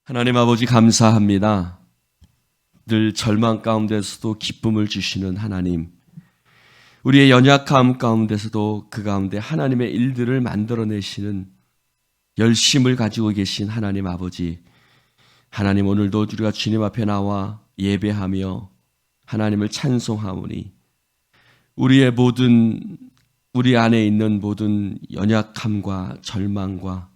하나님 아버지 감사합니다. 늘 절망 가운데서도 기쁨을 주시는 하나님, 우리의 연약함 가운데서도 그 가운데 하나님의 일들을 만들어내시는 열심을 가지고 계신 하나님 아버지, 하나님 오늘도 우리가 주님 앞에 나와 예배하며 하나님을 찬송하오니 우리 안에 있는 모든 연약함과 절망과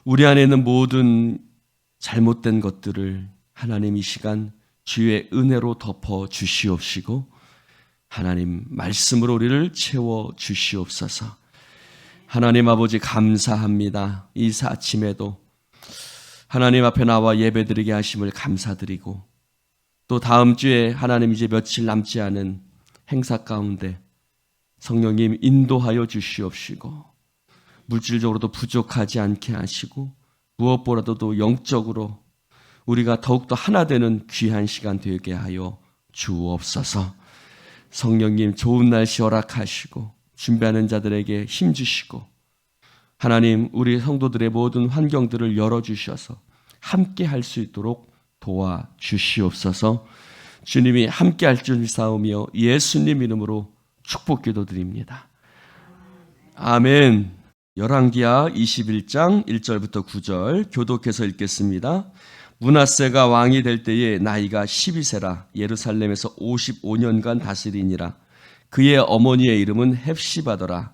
우리 안에 있는 모든 잘못된 것들을 하나님 이 시간 주의 은혜로 덮어 주시옵시고 하나님 말씀으로 우리를 채워 주시옵소서. 하나님 아버지 감사합니다. 이 아침에도 하나님 앞에 나와 예배드리게 하심을 감사드리고 또 다음 주에 하나님 이제 며칠 남지 않은 행사 가운데 성령님 인도하여 주시옵시고 물질적으로도 부족하지 않게 하시고 무엇보다도 영적으로 우리가 더욱더 하나 되는 귀한 시간 되게 하여 주옵소서. 성령님 좋은 날씨 허락하시고 준비하는 자들에게 힘주시고 하나님 우리 성도들의 모든 환경들을 열어주셔서 함께 할 수 있도록 도와주시옵소서. 주님이 함께 할 줄 믿사오며 예수님 이름으로 축복 기도드립니다. 아멘. 열왕기하 21장 1절부터 9절 교독해서 읽겠습니다. 므낫세가 왕이 될 때에 나이가 12세라 예루살렘에서 55년간 다스리니라. 그의 어머니의 이름은 헵시바더라.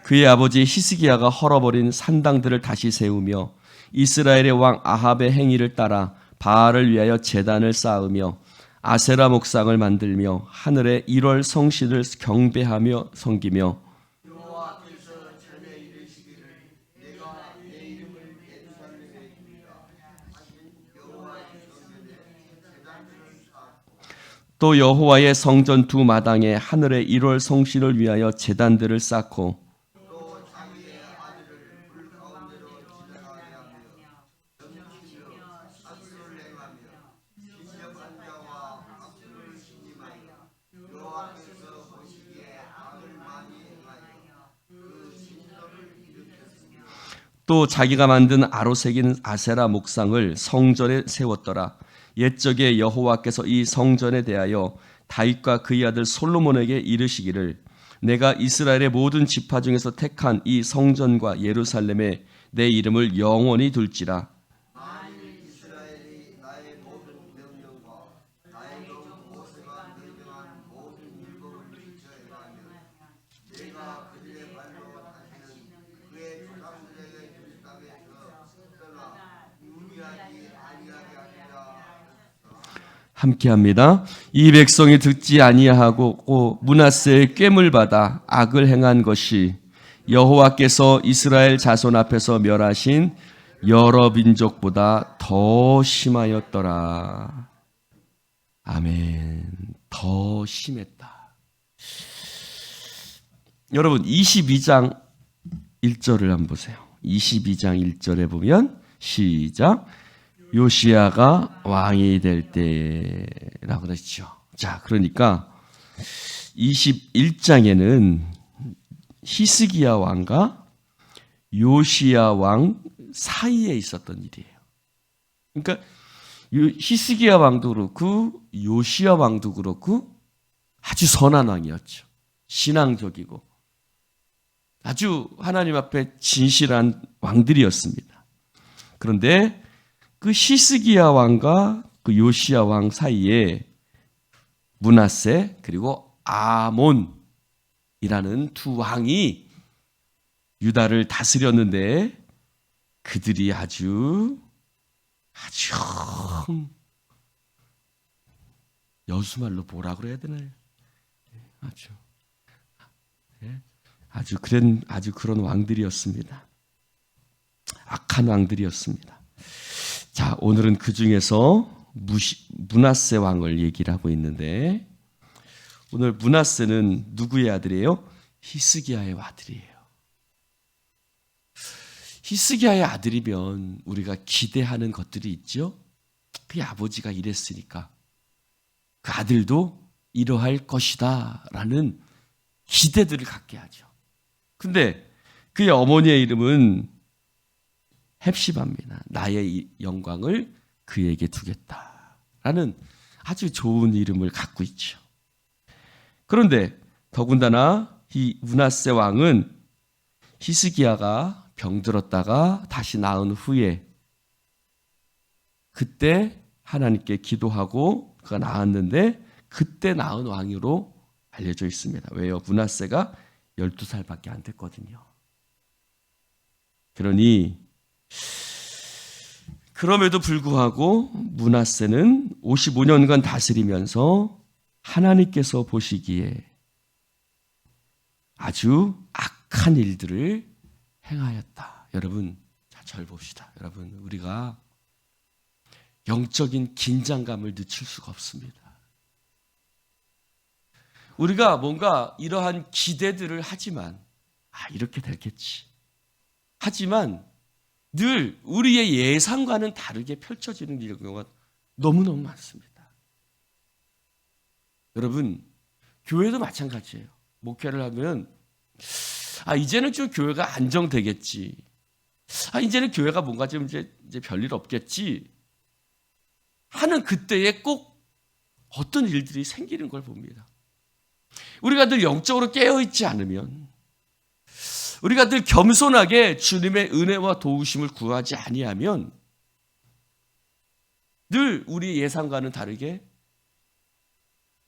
그의 아버지 히스기야가 헐어버린 산당들을 다시 세우며 이스라엘의 왕 아합의 행위를 따라 바알을 위하여 제단을 쌓으며 아세라 목상을 만들며 하늘의 1월 성신을 경배하며 섬기며 또 여호와의 성전 두 마당에 하늘의 1월 성신을 위하여 제단들을 쌓고 또 자기가 만든 아로 새긴 아세라 목상을 성전에 세웠더라. 옛적에 여호와께서 이 성전에 대하여 다윗과 그의 아들 솔로몬에게 이르시기를 내가 이스라엘의 모든 지파 중에서 택한 이 성전과 예루살렘에 내 이름을 영원히 둘지라. 함께합니다. 이 백성이 듣지 아니하고 므낫세의 꾀물 받아 악을 행한 것이 여호와께서 이스라엘 자손 앞에서 멸하신 여러 민족보다 더 심하였더라. 아멘. 더 심했다. 여러분 22장 1절을 한번 보세요. 22장 1절에 보면 시작. 요시야가 왕이 될 때라고 그랬죠. 자, 그러니까 21장에는 히스기야 왕과 요시야 왕 사이에 있었던 일이에요. 그러니까 히스기야 왕도 그렇고 요시야 왕도 그렇고 아주 선한 왕이었죠. 신앙적이고 아주 하나님 앞에 진실한 왕들이었습니다. 그런데 그 히스기야 왕과 그 요시야 왕 사이에 므낫세 그리고 아몬이라는 두 왕이 유다를 다스렸는데 그들이 아주 여수말로 뭐라 그래야 되나요? 아주 그런 왕들이었습니다. 악한 왕들이었습니다. 자, 오늘은 그 중에서 므낫세 왕을 얘기를 하고 있는데 오늘 므낫세는 누구의 아들이에요? 히스기야의 아들이에요. 히스기야의 아들이면 우리가 기대하는 것들이 있죠. 그의 아버지가 이랬으니까 그 아들도 이러할 것이다 라는 기대들을 갖게 하죠. 근데 그의 어머니의 이름은 헵시바입니다. 나의 영광을 그에게 두겠다라는 아주 좋은 이름을 갖고 있죠. 그런데 더군다나 이 므낫세 왕은 히스기야가 병들었다가 다시 나은 후에 그때 하나님께 기도하고 그가 나았는데 그때 나은 왕으로 알려져 있습니다. 왜요? 므낫세가 12살밖에 안 됐거든요. 그러니 그럼에도 불구하고 므낫세는 55년간 다스리면서 하나님께서 보시기에 아주 악한 일들을 행하였다. 여러분, 잘 봅시다. 여러분, 우리가 영적인 긴장감을 늦출 수가 없습니다. 우리가 뭔가 이러한 기대들을 하지만 이렇게 되겠지. 하지만 늘 우리의 예상과는 다르게 펼쳐지는 경우가 너무너무 많습니다. 여러분, 교회도 마찬가지예요. 목회를 하면 이제는 좀 교회가 안정되겠지. 이제는 교회가 뭔가 좀 이제 별일 없겠지. 하는 그때에 꼭 어떤 일들이 생기는 걸 봅니다. 우리가 늘 영적으로 깨어있지 않으면, 우리가 늘 겸손하게 주님의 은혜와 도우심을 구하지 아니하면 늘 우리 예상과는 다르게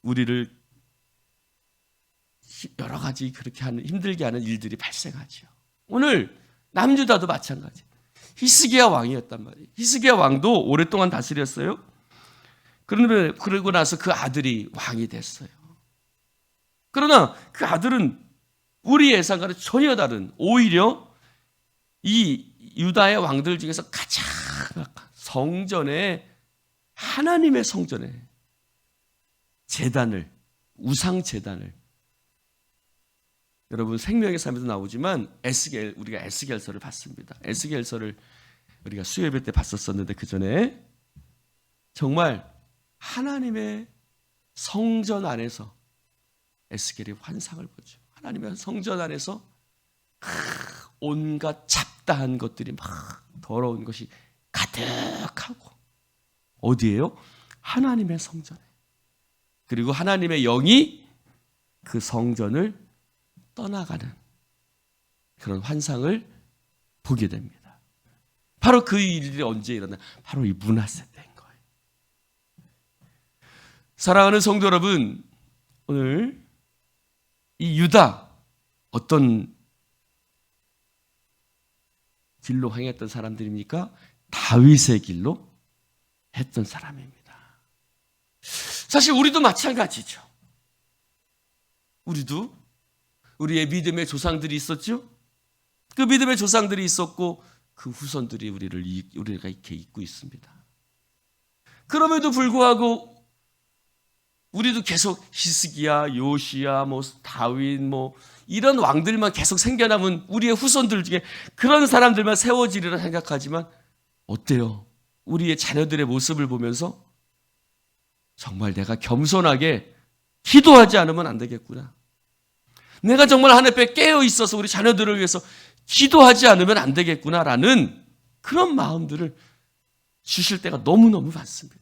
우리를 여러 가지 그렇게 하는, 힘들게 하는 일들이 발생하죠. 오늘 남유다도 마찬가지. 히스기야 왕이었단 말이에요. 히스기야 왕도 오랫동안 다스렸어요. 그러고 나서 그 아들이 왕이 됐어요. 그러나 그 아들은 우리 예상과는 전혀 다른, 오히려 이 유다의 왕들 중에서 가장 성전에, 하나님의 성전에 제단을, 우상 제단을, 여러분 생명의 삶에도 나오지만 우리가 에스겔서를 봤습니다. 에스겔서를 우리가 수요예배 때 봤었는데 그 전에 정말 하나님의 성전 안에서 에스겔이 환상을 보죠. 하나님의 성전 안에서 온갖 잡다한 것들이 막 더러운 것이 가득하고, 어디예요? 하나님의 성전에. 그리고 하나님의 영이 그 성전을 떠나가는 그런 환상을 보게 됩니다. 바로 그 일이 언제 일어나? 바로 이 므낫세 때인 거예요. 사랑하는 성도 여러분, 오늘 이 유다 어떤 길로 행했던 사람들입니까? 다윗의 길로 했던 사람입니다. 사실 우리도 마찬가지죠. 우리도 우리의 믿음의 조상들이 있었죠. 그 믿음의 조상들이 있었고 그 후손들이 우리가 이렇게 잊고 있습니다. 그럼에도 불구하고 우리도 계속 히스기야, 요시야, 다윗, 이런 왕들만 계속 생겨남은 우리의 후손들 중에 그런 사람들만 세워지리라 생각하지만 어때요? 우리의 자녀들의 모습을 보면서 정말 내가 겸손하게 기도하지 않으면 안 되겠구나. 내가 정말 하늘 앞에 깨어 있어서 우리 자녀들을 위해서 기도하지 않으면 안 되겠구나라는 그런 마음들을 주실 때가 너무너무 많습니다.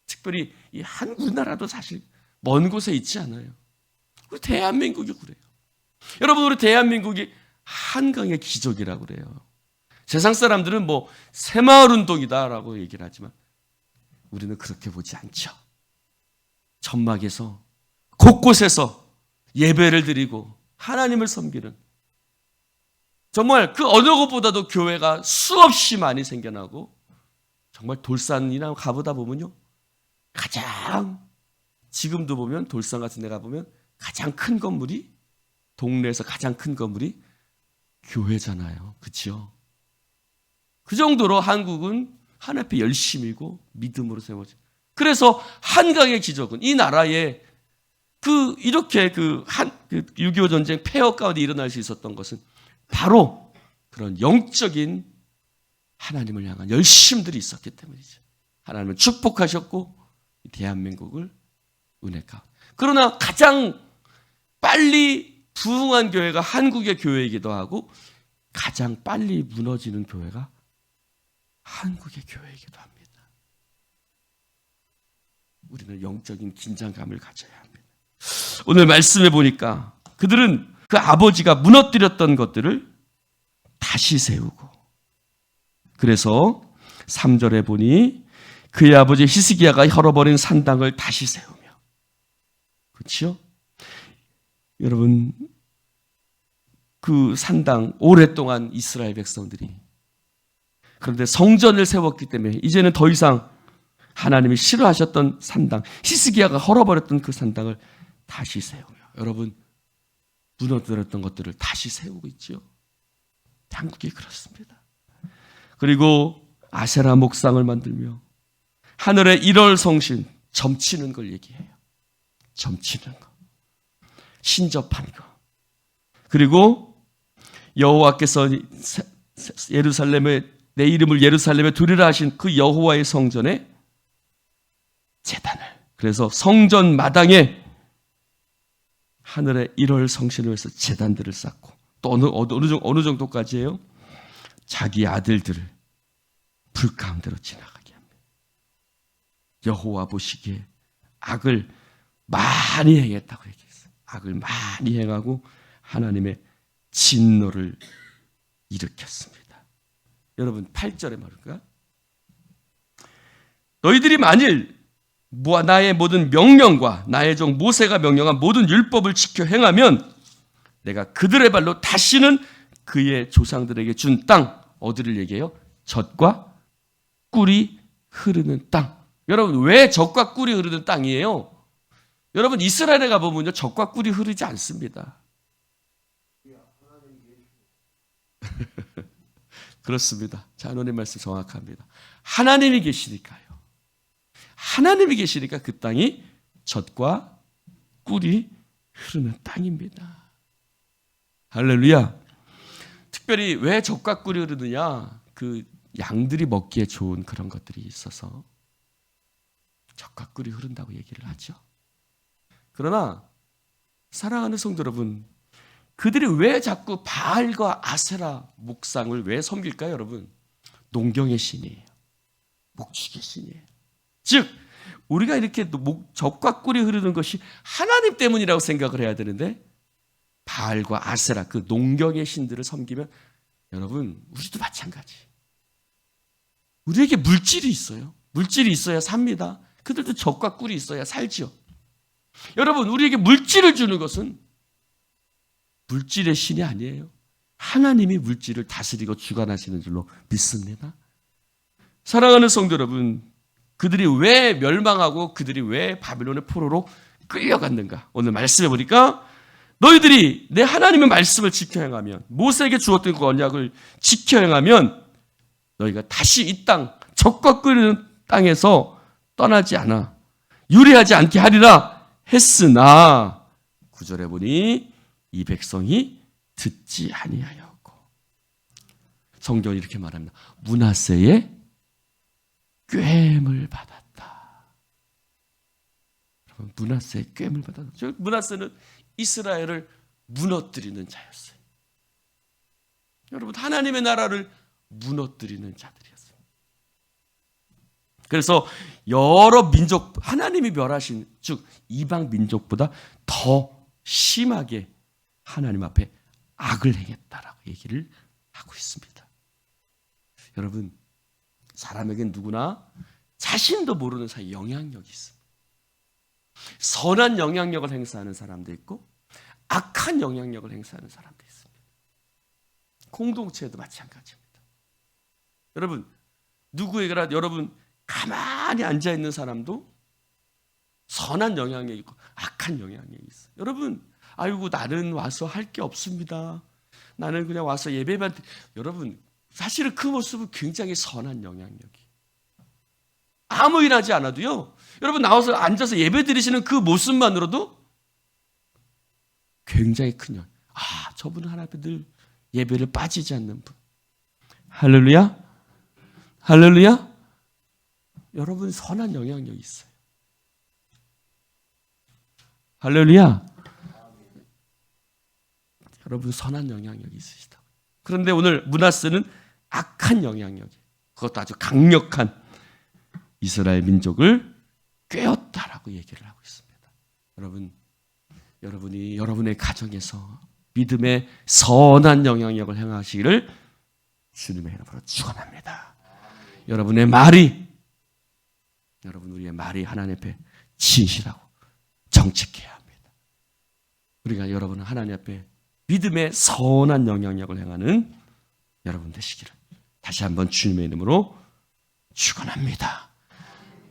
특별히 이 한국 나라도 사실 먼 곳에 있지 않아요. 우리 대한민국이 그래요. 여러분, 우리 대한민국이 한강의 기적이라고 그래요. 세상 사람들은 새마을운동이다라고 얘기를 하지만 우리는 그렇게 보지 않죠. 전막에서 곳곳에서 예배를 드리고 하나님을 섬기는, 정말 그 어느 곳보다도 교회가 수없이 많이 생겨나고, 정말 돌산이나 가보다 보면요, 지금도 보면 돌산 같은 데 가보면 가장 큰 건물이, 동네에서 가장 큰 건물이 교회잖아요. 그렇죠? 그 정도로 한국은 하나님 앞에 열심이고 믿음으로 세워져. 그래서 한강의 기적은 이 나라에 이렇게 6.25 전쟁 폐허 가운데 일어날 수 있었던 것은 바로 그런 영적인 하나님을 향한 열심들이 있었기 때문이죠. 하나님은 축복하셨고 대한민국을 은혜가. 그러나 가장 빨리 부흥한 교회가 한국의 교회이기도 하고 가장 빨리 무너지는 교회가 한국의 교회이기도 합니다. 우리는 영적인 긴장감을 가져야 합니다. 오늘 말씀해 보니까 그들은 그 아버지가 무너뜨렸던 것들을 다시 세우고, 그래서 3절에 보니 그의 아버지 히스기야가 헐어버린 산당을 다시 세우며, 그렇죠? 여러분, 그 산당 오랫동안 이스라엘 백성들이, 그런데 성전을 세웠기 때문에 이제는 더 이상 하나님이 싫어하셨던 산당, 히스기야가 헐어버렸던 그 산당을 다시 세우며, 여러분, 무너뜨렸던 것들을 다시 세우고 있죠. 한국이 그렇습니다. 그리고 아세라 목상을 만들며 하늘의 1월 성신, 점치는 걸 얘기해요. 점치는 거, 신접한 거. 그리고 여호와께서 예루살렘에, 내 이름을 예루살렘에 두리라 하신 그 여호와의 성전에 제단을, 그래서 성전 마당에 하늘의 1월 성신을 해서 제단들을 쌓고, 또 어느 정도까지예요? 자기 아들들을 불 가운데로 지나가게 합니다. 여호와 보시기에 악을 많이 행했다고 얘기했어요. 악을 많이 행하고 하나님의 진노를 일으켰습니다. 여러분 8절에 말할까? 너희들이 만일 나의 모든 명령과 나의 종 모세가 명령한 모든 율법을 지켜 행하면 내가 그들의 발로 다시는 그의 조상들에게 준 땅, 어디를 얘기해요? 젖과 꿀이 흐르는 땅. 여러분, 왜 젖과 꿀이 흐르는 땅이에요? 여러분, 이스라엘에 가보면요, 젖과 꿀이 흐르지 않습니다. 그렇습니다. 하나님 말씀 정확합니다. 하나님이 계시니까요. 하나님이 계시니까 그 땅이 젖과 꿀이 흐르는 땅입니다. 할렐루야. 특별히 왜 젖과 꿀이 흐르느냐? 그 양들이 먹기에 좋은 그런 것들이 있어서 젖과 꿀이 흐른다고 얘기를 하죠. 그러나 사랑하는 성도 여러분, 그들이 왜 자꾸 바알과 아세라 목상을 왜 섬길까요, 여러분? 농경의 신이에요. 목축의 신이에요. 즉, 우리가 이렇게 젖과 꿀이 흐르는 것이 하나님 때문이라고 생각을 해야 되는데, 바알과 아세라, 그 농경의 신들을 섬기면, 여러분, 우리도 마찬가지. 우리에게 물질이 있어요. 물질이 있어야 삽니다. 그들도 젖과 꿀이 있어야 살죠. 여러분, 우리에게 물질을 주는 것은 물질의 신이 아니에요. 하나님이 물질을 다스리고 주관하시는 줄로 믿습니다. 사랑하는 성도 여러분, 그들이 왜 멸망하고 그들이 왜 바빌론의 포로로 끌려갔는가? 오늘 말씀해 보니까 너희들이 내 하나님의 말씀을 지켜 행하면, 모세에게 주었던 그 언약을 지켜 행하면 너희가 다시 이 땅, 젖과 끓는 땅에서 떠나지 않아 유리하지 않게 하리라 했으나 9절에 보니 이 백성이 듣지 아니하였고, 성경이 이렇게 말합니다. 므낫세의 꾀임을 받았다. 여러분, 므낫세의 꾀임을 받았다. 므낫세는 이스라엘을 무너뜨리는 자였어요. 여러분, 하나님의 나라를 무너뜨리는 자들이었어요. 그래서 여러 민족, 하나님이 멸하신, 즉 이방 민족보다 더 심하게 하나님 앞에 악을 행했다라고 얘기를 하고 있습니다. 여러분, 사람에겐 누구나 자신도 모르는 사이에 영향력이 있습니다. 선한 영향력을 행사하는 사람도 있고 악한 영향력을 행사하는 사람도 있습니다. 공동체에도 마찬가지입니다. 여러분, 누구에게나 여러분 가만히 앉아있는 사람도 선한 영향력이 있고 악한 영향력이 있어요. 여러분, 아이고 나는 와서 할 게 없습니다. 나는 그냥 와서 예배만. 여러분, 사실은 그 모습은 굉장히 선한 영향력이. 아무 일 하지 않아도요, 여러분 나와서 앉아서 예배 드리시는 그 모습만으로도 굉장히 큰 영향. 아, 저분은 하나님 앞에 늘 예배를 빠지지 않는 분. 할렐루야. 할렐루야. 여러분, 선한 영향력이 있어요. 할렐루야. 여러분 선한 영향력이 있으시다. 그런데 오늘 므낫세는 악한 영향력이, 그것도 아주 강력한 이스라엘 민족을 꿰었다라고 얘기를 하고 있습니다. 여러분이 여러분의 가정에서 믿음의 선한 영향력을 행하시기를 주님의 이름으로 축원합니다. 여러분의 말이, 우리의 말이 하나님 앞에 진실하고 정직해야 합니다. 우리가 여러분은 하나님 앞에 믿음의 선한 영향력을 행하는 여러분 되시기를 다시 한번 주님의 이름으로 축원합니다.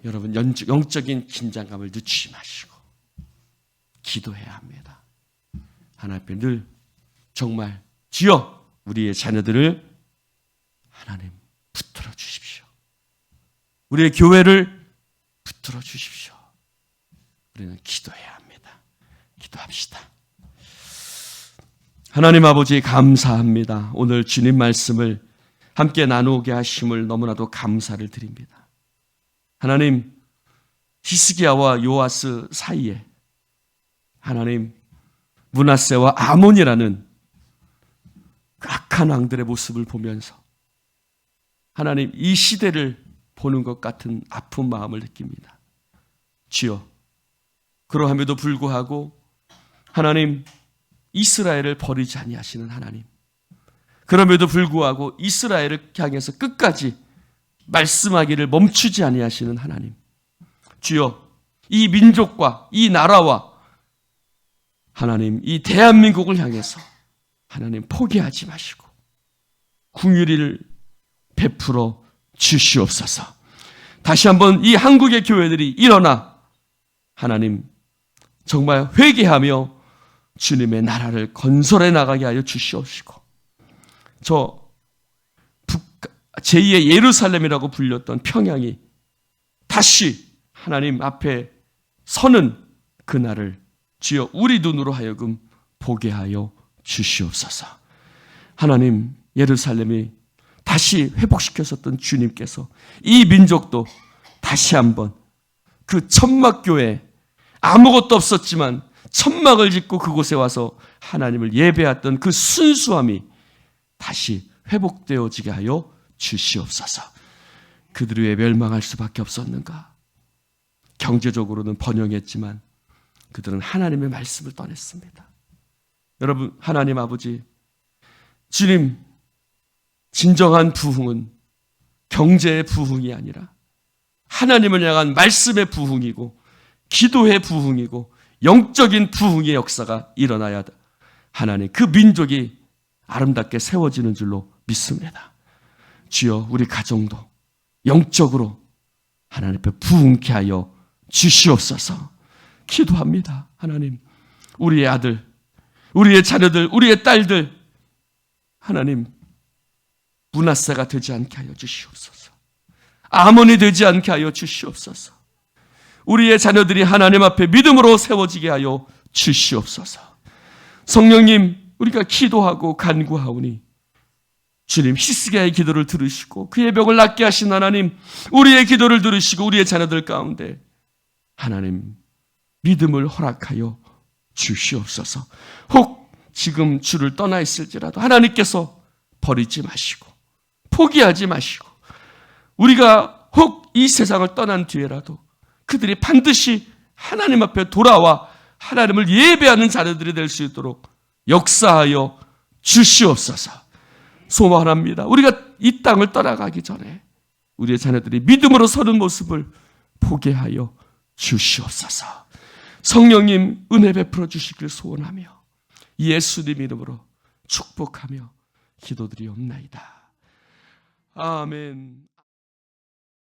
여러분 영적인 긴장감을 늦추지 마시고 기도해야 합니다. 하나님 앞에 늘 정말 주여 우리의 자녀들을 하나님 붙들어 주십시오. 우리의 교회를 붙들어 주십시오. 우리는 기도해야 합니다. 기도합시다. 하나님 아버지 감사합니다. 오늘 주님 말씀을 함께 나누게 하심을 너무나도 감사를 드립니다. 하나님, 히스기야와 요아스 사이에 하나님 므낫세와 아몬이라는 그 악한 왕들의 모습을 보면서 하나님 이 시대를 보는 것 같은 아픈 마음을 느낍니다. 주여, 그러함에도 불구하고 하나님 이스라엘을 버리지 아니하시는 하나님, 그럼에도 불구하고 이스라엘을 향해서 끝까지 말씀하기를 멈추지 아니하시는 하나님, 주여 이 민족과 이 나라와 하나님 이 대한민국을 향해서 하나님 포기하지 마시고 긍휼을 베풀어 주시옵소서. 다시 한번 이 한국의 교회들이 일어나 하나님 정말 회개하며 주님의 나라를 건설해 나가게 하여 주시옵시고, 저 제2의 예루살렘이라고 불렸던 평양이 다시 하나님 앞에 서는 그날을 주여 우리 눈으로 하여금 보게 하여 주시옵소서. 하나님 예루살렘이 다시 회복시켰었던 주님께서 이 민족도 다시 한번 그 천막교회, 아무것도 없었지만 천막을 짓고 그곳에 와서 하나님을 예배했던 그 순수함이 다시 회복되어지게 하여 주시옵소서. 그들이 왜 멸망할 수밖에 없었는가? 경제적으로는 번영했지만 그들은 하나님의 말씀을 떠났습니다. 여러분, 하나님 아버지, 주님, 진정한 부흥은 경제의 부흥이 아니라 하나님을 향한 말씀의 부흥이고 기도의 부흥이고 영적인 부흥의 역사가 일어나야 하나님 그 민족이 아름답게 세워지는 줄로 믿습니다. 주여 우리 가정도 영적으로 하나님 앞에 부흥케 하여 주시옵소서. 기도합니다. 하나님, 우리의 아들, 우리의 자녀들, 우리의 딸들 하나님 므낫세가 되지 않게 하여 주시옵소서. 아몬이 되지 않게 하여 주시옵소서. 우리의 자녀들이 하나님 앞에 믿음으로 세워지게 하여 주시옵소서. 성령님, 우리가 기도하고 간구하오니 주님 히스기야의 기도를 들으시고 그의 병을 낫게 하신 하나님, 우리의 기도를 들으시고 우리의 자녀들 가운데 하나님 믿음을 허락하여 주시옵소서. 혹 지금 주를 떠나 있을지라도 하나님께서 버리지 마시고 포기하지 마시고, 우리가 혹 이 세상을 떠난 뒤에라도 그들이 반드시 하나님 앞에 돌아와 하나님을 예배하는 자녀들이 될 수 있도록 역사하여 주시옵소서. 소망합니다. 우리가 이 땅을 떠나가기 전에 우리의 자녀들이 믿음으로 서는 모습을 보게 하여 주시옵소서. 성령님 은혜 베풀어 주시길 소원하며 예수님 이름으로 축복하며 기도드리옵나이다. 아멘.